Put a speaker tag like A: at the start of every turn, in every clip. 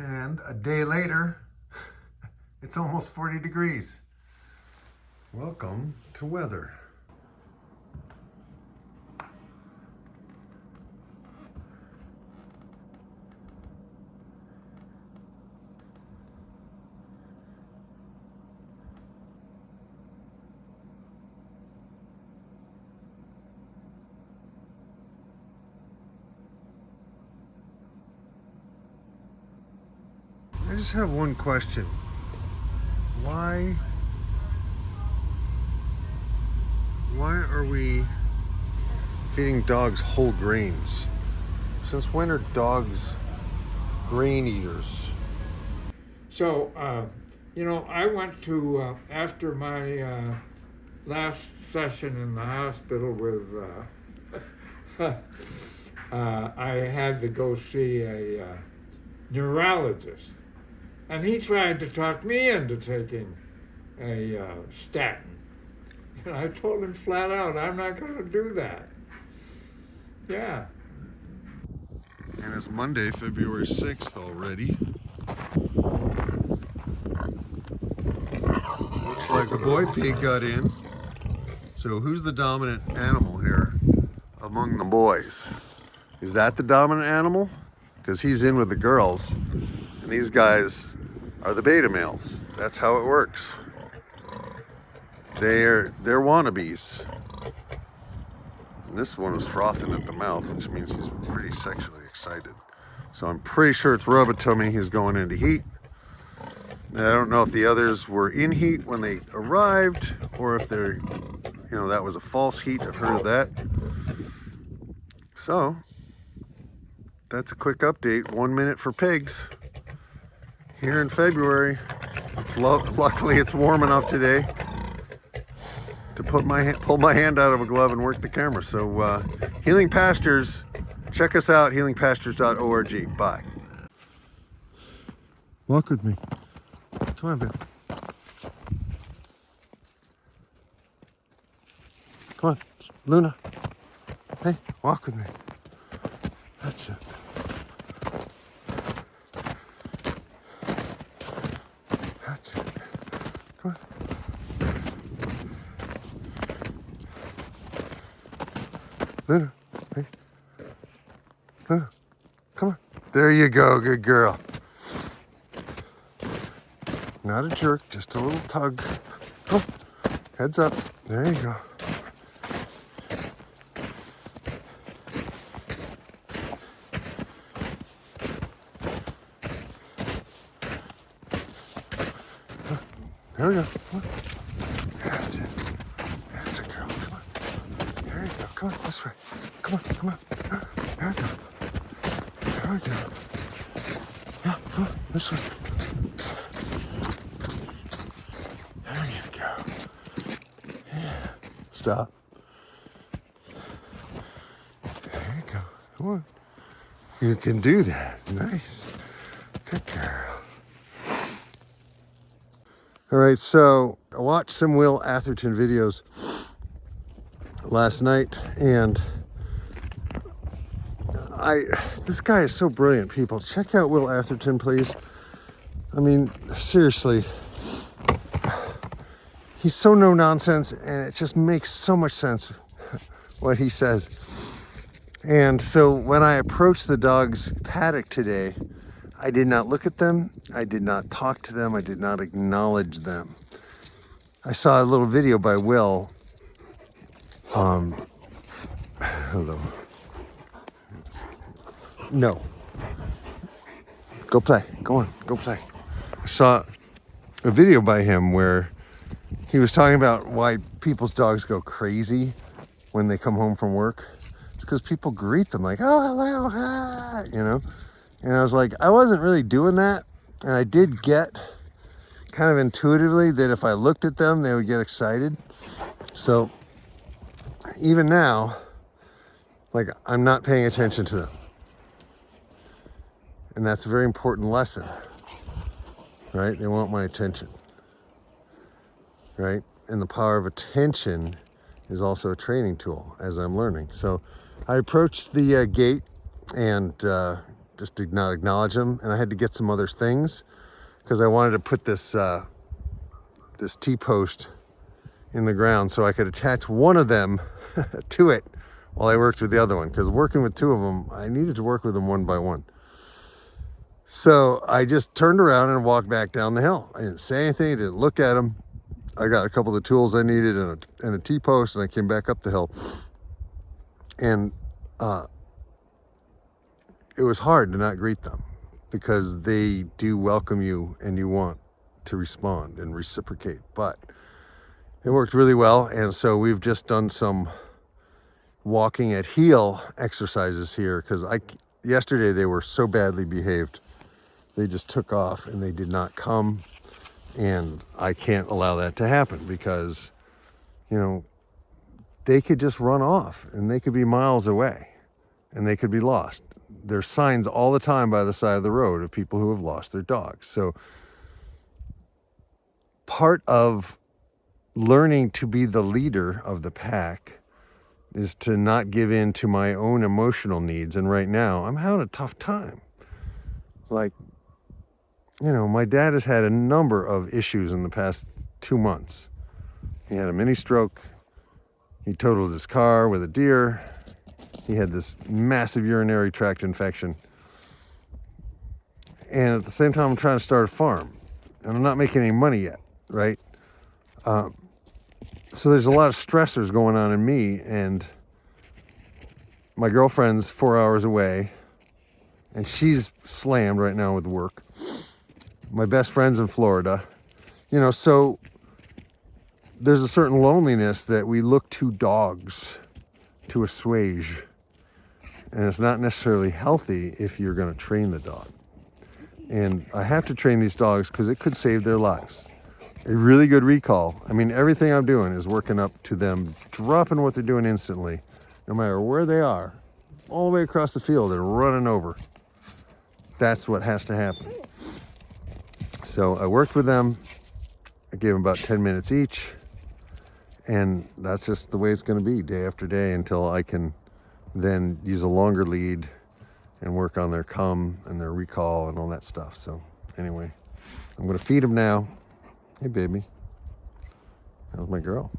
A: And a day later, it's almost 40 degrees. Welcome to weather. I just have one question. Why are we feeding dogs whole grains? Since when are dogs grain eaters?
B: So, I went to, after my last session in the hospital with, I had to go see a neurologist. And he tried to talk me into taking a statin. And I told him flat out, I'm not going to do that. Yeah.
A: And it's Monday, February 6th already. Looks like a boy pig got in. So who's the dominant animal here among the boys? Is that the dominant animal? Because he's in with the girls. And these guys are the beta males. That's how it works. They're wannabes. And this one is frothing at the mouth, which means he's pretty sexually excited. So I'm pretty sure it's Rubber-Tummy who's going into heat. And I don't know if the others were in heat when they arrived, or if they're, that was a false heat. I've heard of that. So that's a quick update. 1 minute for pigs. Here in February, luckily it's warm enough today to pull my hand out of a glove and work the camera. So Healing Pastures, check us out, healingpastures.org. Bye. Walk with me. Come on, babe. Come on, Luna. Hey, walk with me. That's it. That's it. Come on. Luna, hey. Luna, come on. There you go, good girl. Not a jerk, just a little tug. Come on. Heads up. There you go. There we go. Come on. That's it. That's a girl. Come on. There you go. Come on, this way. Come on, come on. There we go. There we go. Yeah, come on, this way. There you go. Yeah. Stop. There you go. Come on. You can do that. Nice. Good girl. All right, so I watched some Will Atherton videos last night, and this guy is so brilliant, people. Check out Will Atherton, please. I mean, seriously, he's so no nonsense, and it just makes so much sense what he says. And so when I approached the dog's paddock today, I did not look at them, I did not talk to them, I did not acknowledge them. I saw a little video by Will. Hello. No. Go play, go on, go play. I saw a video by him where he was talking about why people's dogs go crazy when they come home from work. It's because people greet them like, oh, hello, hi, And I was like, I wasn't really doing that. And I did get kind of intuitively that if I looked at them, they would get excited. So even now, like, I'm not paying attention to them. And that's a very important lesson, right? They want my attention, right? And the power of attention is also a training tool, as I'm learning. So I approached the gate and just did not acknowledge them. And I had to get some other things because I wanted to put this this T-post in the ground so I could attach one of them to it while I worked with the other one. Because working with two of them, I needed to work with them one by one. So I just turned around and walked back down the hill. I didn't say anything, didn't look at them. I got a couple of the tools I needed and a T-post, and I came back up the hill. And it was hard to not greet them because they do welcome you and you want to respond and reciprocate. But it worked really well, and so we've just done some walking at heel exercises here because yesterday they were so badly behaved. They just took off and they did not come, and I can't allow that to happen because, you know, they could just run off and they could be miles away and they could be lost. There's signs all the time by the side of the road of people who have lost their dogs. So part of learning to be the leader of the pack is to not give in to my own emotional needs. And right now I'm having a tough time. Like, you know, my dad has had a number of issues in the past 2 months. He had a mini stroke. He totaled his car with a deer. He had this massive urinary tract infection. And at the same time, I'm trying to start a farm. And I'm not making any money yet, right? So there's a lot of stressors going on in me. And my girlfriend's 4 hours away. And she's slammed right now with work. My best friend's in Florida. You know, so there's a certain loneliness that we look to dogs to assuage. And it's not necessarily healthy if you're going to train the dog. And I have to train these dogs because it could save their lives. A really good recall. I mean, everything I'm doing is working up to them dropping what they're doing instantly, no matter where they are, all the way across the field and running over. That's what has to happen. So I worked with them. I gave them about 10 minutes each. And that's just the way it's going to be day after day until I can then use a longer lead and work on their come and their recall and all that stuff. So anyway, I'm going to feed them now. Hey, baby. How's my girl?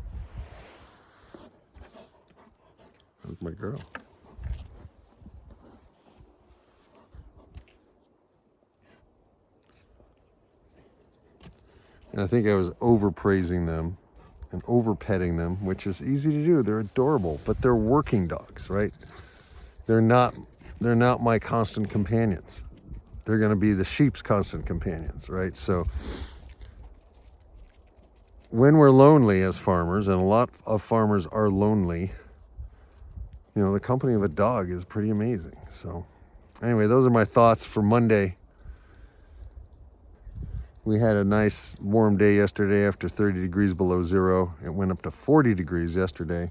A: How's my girl? And I think I was overpraising them and over petting them, which is easy to do. They're adorable, but they're working dogs, right? They're not my constant companions. They're going to be the sheep's constant companions, right? So when we're lonely as farmers, and a lot of farmers are lonely, you know, the company of a dog is pretty amazing. So anyway, those are my thoughts for Monday. We had a nice warm day yesterday after 30 degrees below zero. It went up to 40 degrees yesterday.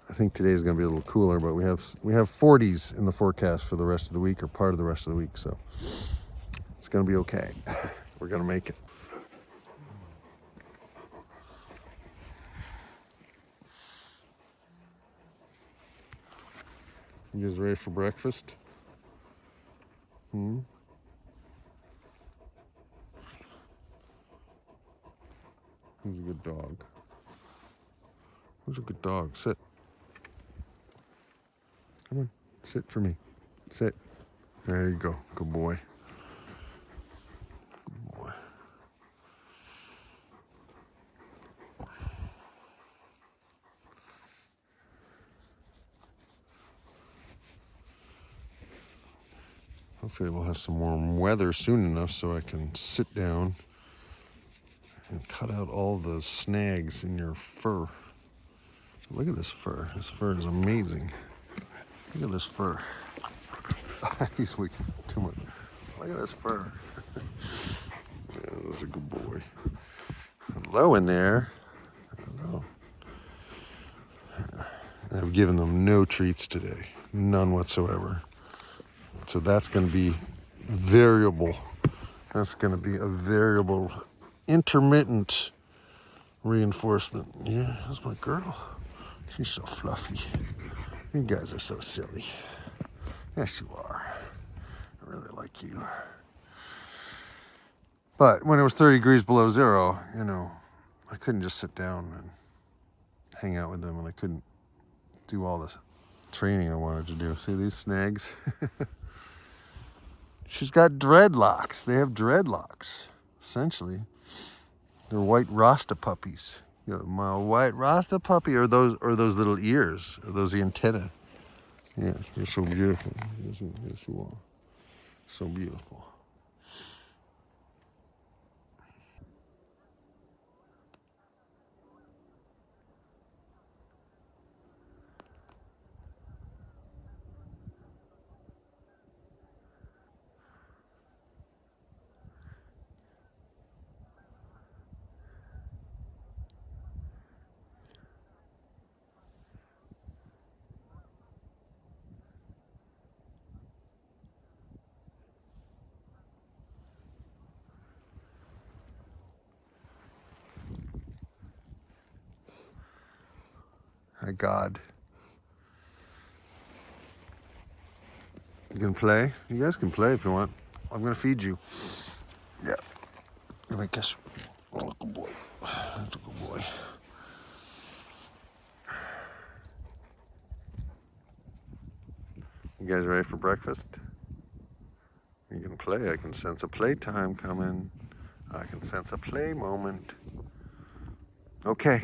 A: I think today is going to be a little cooler, but we have 40s in the forecast for the rest of the week, or part of the rest of the week. So it's going to be okay. We're going to make it. You guys ready for breakfast? Who's a good dog? Who's a good dog? Sit. Come on, sit for me. Sit. There you go. Good boy. Good boy. Hopefully we'll have some warm weather soon enough so I can sit down and cut out all the snags in your fur. Look at this fur. This fur is amazing. Look at this fur. He's wicked too much. Look at this fur. Yeah, that's a good boy. Hello in there. Hello. I've given them no treats today. None whatsoever. So that's going to be variable. That's going to be a variable, intermittent reinforcement. Yeah, that's my girl. She's so fluffy. You guys are so silly. Yes, you are. really like you. But when it was 30 degrees below zero, you know, I couldn't just sit down and hang out with them, and I couldn't do all this training I wanted to do. See these snags? She's got dreadlocks. They have dreadlocks, essentially. They're white Rasta puppies. You know, my white Rasta puppy, or those little ears, or those the antenna. Yes, they're so beautiful. Yes, you are. So beautiful. My God. You can play? You guys can play if you want. I'm gonna feed you. Yeah. Let me kiss. Oh, good boy. That's a good boy. You guys ready for breakfast? You can play. I can sense a playtime coming. I can sense a play moment. Okay.